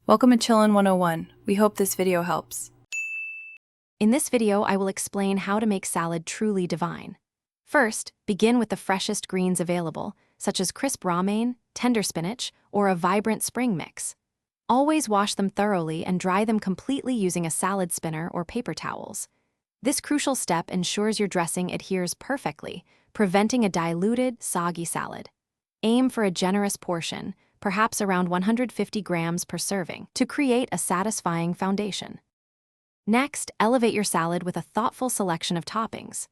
Welcome to Chillin' 101. We hope this video helps. In this video, I will explain how to make salad truly divine. First, begin with the freshest greens available, such as crisp romaine, tender spinach, or a vibrant spring mix. Always wash them thoroughly and dry them completely using a salad spinner or paper towels. This crucial step ensures your dressing adheres perfectly, preventing a diluted, soggy salad. Aim for a generous portion, perhaps around 150 grams per serving, to create a satisfying foundation. Next, elevate your salad with a thoughtful selection of toppings.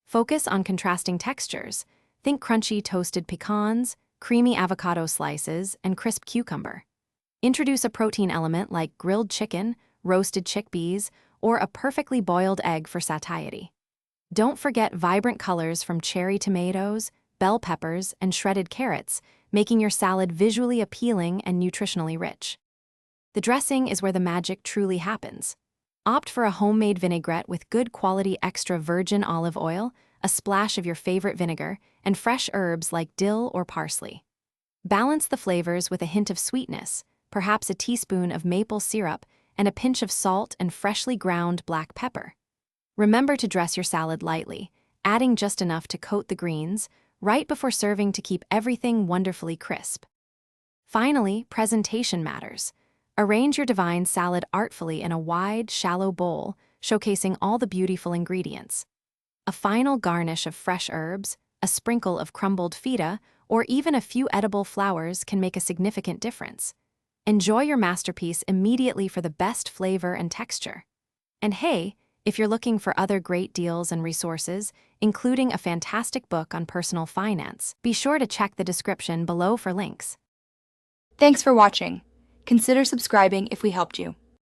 Focus on contrasting textures. Think crunchy toasted pecans, creamy avocado slices, and crisp cucumber. Introduce a protein element like grilled chicken, roasted chickpeas, or a perfectly boiled egg for satiety. Don't forget vibrant colors from cherry tomatoes, bell peppers, and shredded carrots, making your salad visually appealing and nutritionally rich. The dressing is where the magic truly happens. Opt for a homemade vinaigrette with good quality extra virgin olive oil, a splash of your favorite vinegar, and fresh herbs like dill or parsley. Balance the flavors with a hint of sweetness, perhaps a teaspoon of maple syrup, and a pinch of salt and freshly ground black pepper. Remember to dress your salad lightly, adding just enough to coat the greens, right before serving to keep everything wonderfully crisp. Finally, presentation matters. Arrange your divine salad artfully in a wide, shallow bowl, showcasing all the beautiful ingredients. A final garnish of fresh herbs, a sprinkle of crumbled feta, or even a few edible flowers can make a significant difference. Enjoy your masterpiece immediately for the best flavor and texture. And hey, if you're looking for other great deals and resources, including a fantastic book on personal finance, be sure to check the description below for links. Thanks for watching. Consider subscribing if we helped you.